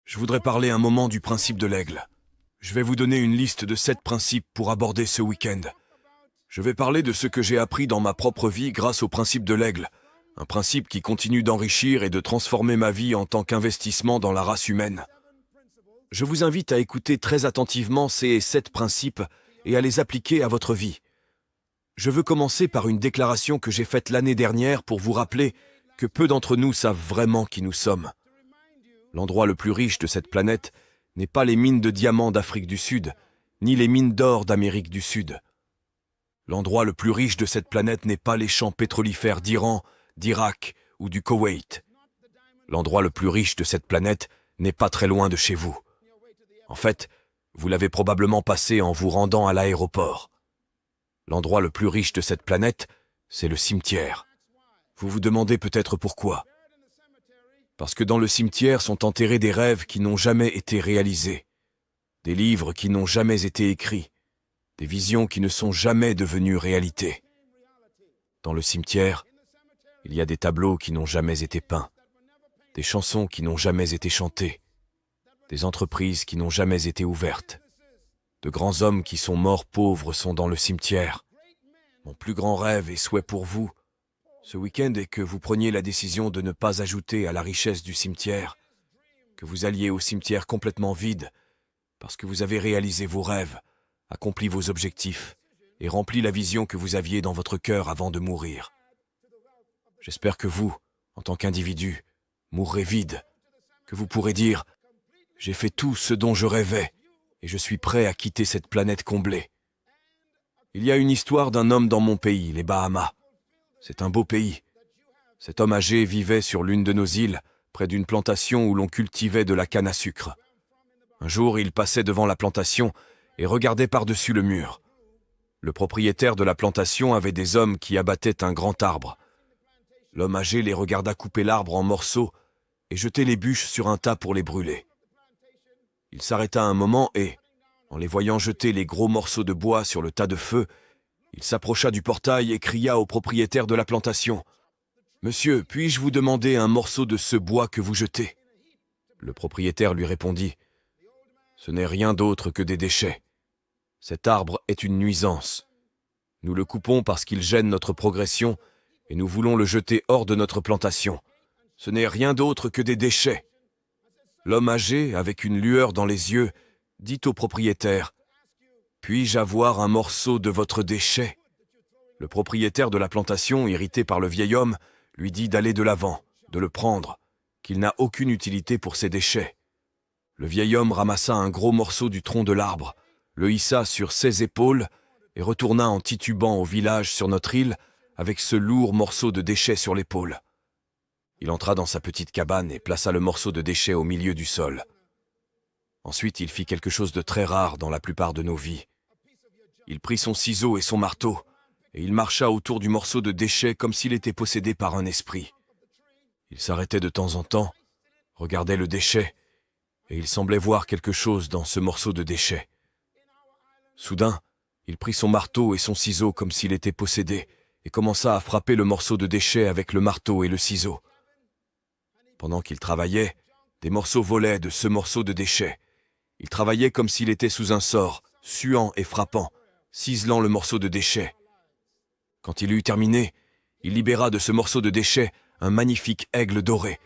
Je voudrais parler un moment du principe de l'aigle. Je vais vous donner une liste de 7 principes pour aborder ce week-end. Je vais parler de ce que j'ai appris dans ma propre vie grâce au principe de l'aigle, un principe qui continue d'enrichir et de transformer ma vie en tant qu'investissement dans la race humaine. Je vous invite à écouter très attentivement ces 7 principes et à les appliquer à votre vie. Je veux commencer par une déclaration que j'ai faite l'année dernière pour vous rappeler que peu d'entre nous savent vraiment qui nous sommes. L'endroit le plus riche de cette planète n'est pas les mines de diamants d'Afrique du Sud, ni les mines d'or d'Amérique du Sud. L'endroit le plus riche de cette planète n'est pas les champs pétrolifères d'Iran, d'Irak ou du Koweït. L'endroit le plus riche de cette planète n'est pas très loin de chez vous. En fait, vous l'avez probablement passé en vous rendant à l'aéroport. L'endroit le plus riche de cette planète, c'est le cimetière. Vous vous demandez peut-être pourquoi. Parce que dans le cimetière sont enterrés des rêves qui n'ont jamais été réalisés, des livres qui n'ont jamais été écrits, des visions qui ne sont jamais devenues réalité. Dans le cimetière, il y a des tableaux qui n'ont jamais été peints, des chansons qui n'ont jamais été chantées, des entreprises qui n'ont jamais été ouvertes. De grands hommes qui sont morts pauvres sont dans le cimetière. Mon plus grand rêve et souhait pour vous, ce week-end, est que vous preniez la décision de ne pas ajouter à la richesse du cimetière, que vous alliez au cimetière complètement vide, parce que vous avez réalisé vos rêves, accompli vos objectifs et rempli la vision que vous aviez dans votre cœur avant de mourir. J'espère que vous, en tant qu'individu, mourrez vide, que vous pourrez dire « J'ai fait tout ce dont je rêvais et je suis prêt à quitter cette planète comblée ». Il y a une histoire d'un homme dans mon pays, les Bahamas. C'est un beau pays. Cet homme âgé vivait sur l'une de nos îles, près d'une plantation où l'on cultivait de la canne à sucre. Un jour, il passait devant la plantation et regardait par-dessus le mur. Le propriétaire de la plantation avait des hommes qui abattaient un grand arbre. L'homme âgé les regarda couper l'arbre en morceaux et jeter les bûches sur un tas pour les brûler. Il s'arrêta un moment et, en les voyant jeter les gros morceaux de bois sur le tas de feu, il s'approcha du portail et cria au propriétaire de la plantation « Monsieur, puis-je vous demander un morceau de ce bois que vous jetez ?» Le propriétaire lui répondit « Ce n'est rien d'autre que des déchets. Cet arbre est une nuisance. Nous le coupons parce qu'il gêne notre progression et nous voulons le jeter hors de notre plantation. Ce n'est rien d'autre que des déchets. » L'homme âgé, avec une lueur dans les yeux, dit au propriétaire « Puis-je avoir un morceau de votre déchet ?» Le propriétaire de la plantation, irrité par le vieil homme, lui dit d'aller de l'avant, de le prendre, qu'il n'a aucune utilité pour ses déchets. Le vieil homme ramassa un gros morceau du tronc de l'arbre, le hissa sur ses épaules et retourna en titubant au village sur notre île avec ce lourd morceau de déchet sur l'épaule. Il entra dans sa petite cabane et plaça le morceau de déchet au milieu du sol. Ensuite, il fit quelque chose de très rare dans la plupart de nos vies. Il prit son ciseau et son marteau, et il marcha autour du morceau de déchet comme s'il était possédé par un esprit. Il s'arrêtait de temps en temps, regardait le déchet, et il semblait voir quelque chose dans ce morceau de déchet. Soudain, il prit son marteau et son ciseau comme s'il était possédé, et commença à frapper le morceau de déchet avec le marteau et le ciseau. Pendant qu'il travaillait, des morceaux volaient de ce morceau de déchet. Il travaillait comme s'il était sous un sort, suant et frappant, ciselant le morceau de déchet. Quand il eut terminé, il libéra de ce morceau de déchet un magnifique aigle doré.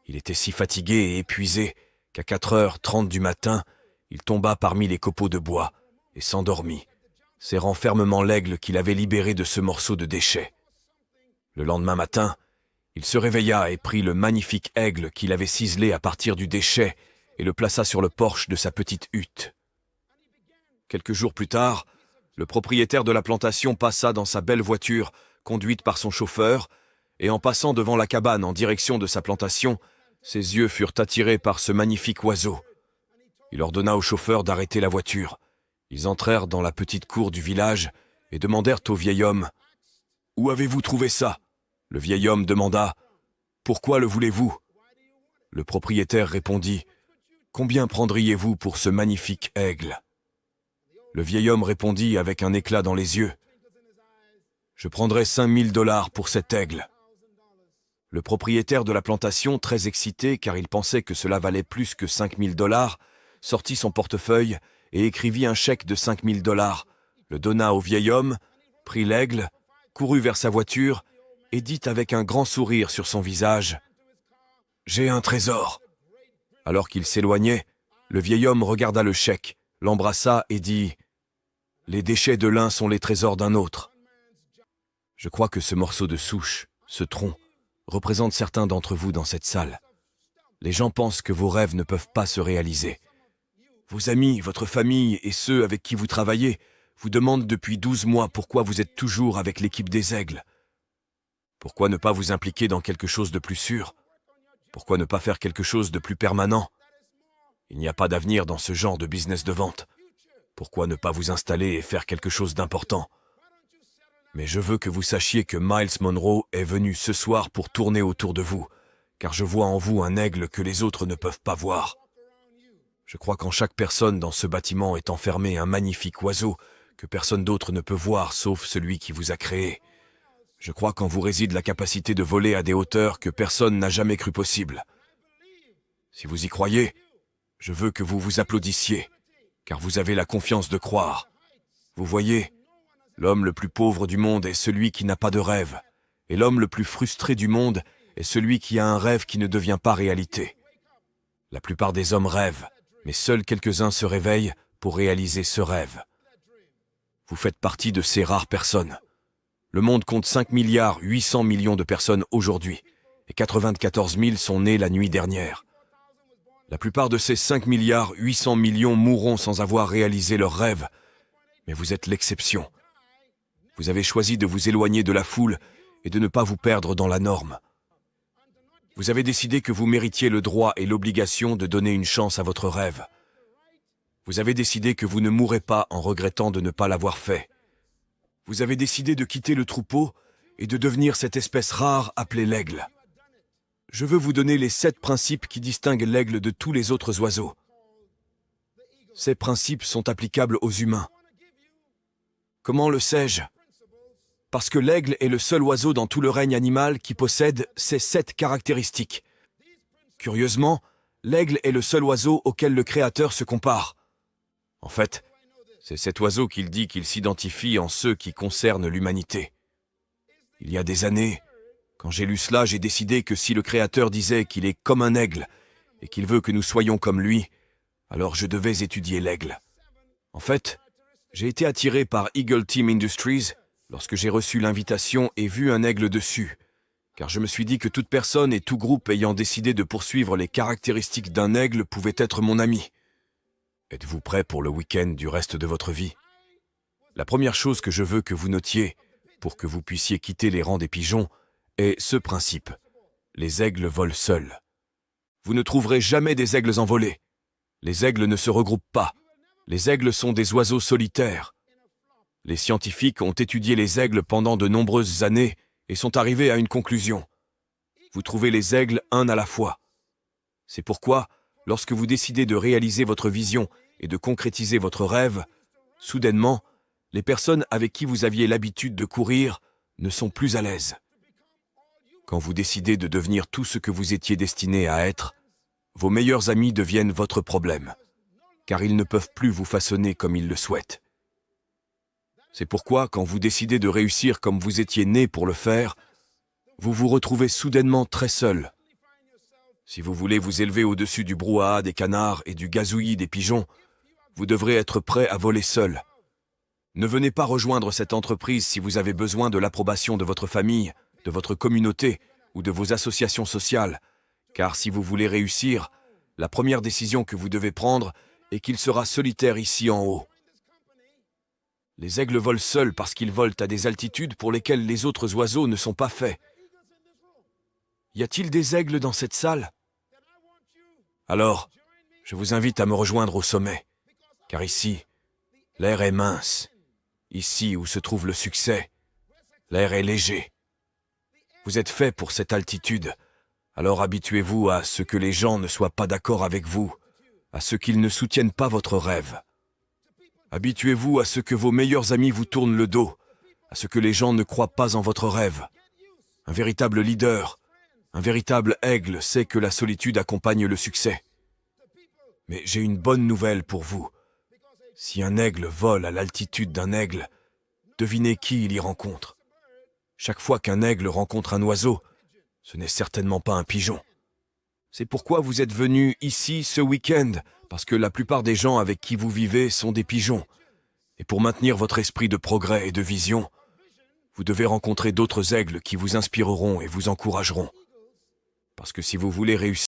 Il était si fatigué et épuisé qu'à 4h30 du matin, il tomba parmi les copeaux de bois et s'endormit, serrant fermement l'aigle qu'il avait libéré de ce morceau de déchet. Le lendemain matin, il se réveilla et prit le magnifique aigle qu'il avait ciselé à partir du déchet et le plaça sur le porche de sa petite hutte. Quelques jours plus tard, le propriétaire de la plantation passa dans sa belle voiture, conduite par son chauffeur, et en passant devant la cabane en direction de sa plantation, ses yeux furent attirés par ce magnifique oiseau. Il ordonna au chauffeur d'arrêter la voiture. Ils entrèrent dans la petite cour du village et demandèrent au vieil homme « Où avez-vous trouvé ça ?» Le vieil homme demanda « Pourquoi le voulez-vous » Le propriétaire répondit « Combien prendriez-vous pour ce magnifique aigle ?» Le vieil homme répondit avec un éclat dans les yeux « Je prendrai $5000 pour cet aigle. » Le propriétaire de la plantation, très excité car il pensait que cela valait plus que 5 000 $, sortit son portefeuille et écrivit un chèque de 5 000 $, le donna au vieil homme, prit l'aigle, courut vers sa voiture et dit avec un grand sourire sur son visage « J'ai un trésor !» Alors qu'il s'éloignait, le vieil homme regarda le chèque, l'embrassa et dit « Les déchets de l'un sont les trésors d'un autre. » Je crois que ce morceau de souche, ce tronc, représente certains d'entre vous dans cette salle. Les gens pensent que vos rêves ne peuvent pas se réaliser. Vos amis, votre famille et ceux avec qui vous travaillez vous demandent depuis 12 mois pourquoi vous êtes toujours avec l'équipe des Aigles. Pourquoi ne pas vous impliquer dans quelque chose de plus sûr? Pourquoi ne pas faire quelque chose de plus permanent? Il n'y a pas d'avenir dans ce genre de business de vente. Pourquoi ne pas vous installer et faire quelque chose d'important? Mais je veux que vous sachiez que Miles Monroe est venu ce soir pour tourner autour de vous, car je vois en vous un aigle que les autres ne peuvent pas voir. Je crois qu'en chaque personne dans ce bâtiment est enfermé un magnifique oiseau que personne d'autre ne peut voir sauf celui qui vous a créé. Je crois qu'en vous réside la capacité de voler à des hauteurs que personne n'a jamais cru possible. Si vous y croyez, je veux que vous vous applaudissiez, car vous avez la confiance de croire. Vous voyez, l'homme le plus pauvre du monde est celui qui n'a pas de rêve, et l'homme le plus frustré du monde est celui qui a un rêve qui ne devient pas réalité. La plupart des hommes rêvent, mais seuls quelques-uns se réveillent pour réaliser ce rêve. Vous faites partie de ces rares personnes. Le monde compte 5 milliards 800 millions de personnes aujourd'hui, et 94 000 sont nés la nuit dernière. La plupart de ces 5 milliards 800 millions mourront sans avoir réalisé leurs rêves, mais vous êtes l'exception. Vous avez choisi de vous éloigner de la foule et de ne pas vous perdre dans la norme. Vous avez décidé que vous méritiez le droit et l'obligation de donner une chance à votre rêve. Vous avez décidé que vous ne mourrez pas en regrettant de ne pas l'avoir fait. Vous avez décidé de quitter le troupeau et de devenir cette espèce rare appelée l'aigle. Je veux vous donner les 7 principes qui distinguent l'aigle de tous les autres oiseaux. Ces principes sont applicables aux humains. Comment le sais-je? Parce que l'aigle est le seul oiseau dans tout le règne animal qui possède ces 7 caractéristiques. Curieusement, l'aigle est le seul oiseau auquel le Créateur se compare. En fait, c'est cet oiseau qu'il dit qu'il s'identifie en ceux qui concernent l'humanité. Il y a des années, quand j'ai lu cela, j'ai décidé que si le Créateur disait qu'il est comme un aigle et qu'il veut que nous soyons comme lui, alors je devais étudier l'aigle. En fait, j'ai été attiré par Eagle Team Industries lorsque j'ai reçu l'invitation et vu un aigle dessus, car je me suis dit que toute personne et tout groupe ayant décidé de poursuivre les caractéristiques d'un aigle pouvait être mon ami. Êtes-vous prêt pour le week-end du reste de votre vie? La première chose que je veux que vous notiez, pour que vous puissiez quitter les rangs des pigeons, est ce principe. Les aigles volent seuls. Vous ne trouverez jamais des aigles envolés. Les aigles ne se regroupent pas. Les aigles sont des oiseaux solitaires. Les scientifiques ont étudié les aigles pendant de nombreuses années et sont arrivés à une conclusion. Vous trouvez les aigles un à la fois. C'est pourquoi, lorsque vous décidez de réaliser votre vision et de concrétiser votre rêve, soudainement, les personnes avec qui vous aviez l'habitude de courir ne sont plus à l'aise. Quand vous décidez de devenir tout ce que vous étiez destiné à être, vos meilleurs amis deviennent votre problème, car ils ne peuvent plus vous façonner comme ils le souhaitent. C'est pourquoi, quand vous décidez de réussir comme vous étiez né pour le faire, vous vous retrouvez soudainement très seul. Si vous voulez vous élever au-dessus du brouhaha des canards et du gazouillis des pigeons, vous devrez être prêt à voler seul. Ne venez pas rejoindre cette entreprise si vous avez besoin de l'approbation de votre famille, de votre communauté ou de vos associations sociales, car si vous voulez réussir, la première décision que vous devez prendre est qu'il sera solitaire ici en haut. Les aigles volent seuls parce qu'ils volent à des altitudes pour lesquelles les autres oiseaux ne sont pas faits. Y a-t-il des aigles dans cette salle? Alors, je vous invite à me rejoindre au sommet, car ici, l'air est mince. Ici où se trouve le succès, l'air est léger. Vous êtes fait pour cette altitude, alors habituez-vous à ce que les gens ne soient pas d'accord avec vous, à ce qu'ils ne soutiennent pas votre rêve. Habituez-vous à ce que vos meilleurs amis vous tournent le dos, à ce que les gens ne croient pas en votre rêve. Un véritable leader, Un véritable aigle sait que la solitude accompagne le succès. Mais j'ai une bonne nouvelle pour vous. Si un aigle vole à l'altitude d'un aigle, devinez qui il y rencontre. Chaque fois qu'un aigle rencontre un oiseau, ce n'est certainement pas un pigeon. C'est pourquoi vous êtes venus ici ce week-end, parce que la plupart des gens avec qui vous vivez sont des pigeons. Et pour maintenir votre esprit de progrès et de vision, vous devez rencontrer d'autres aigles qui vous inspireront et vous encourageront. Parce que si vous voulez réussir,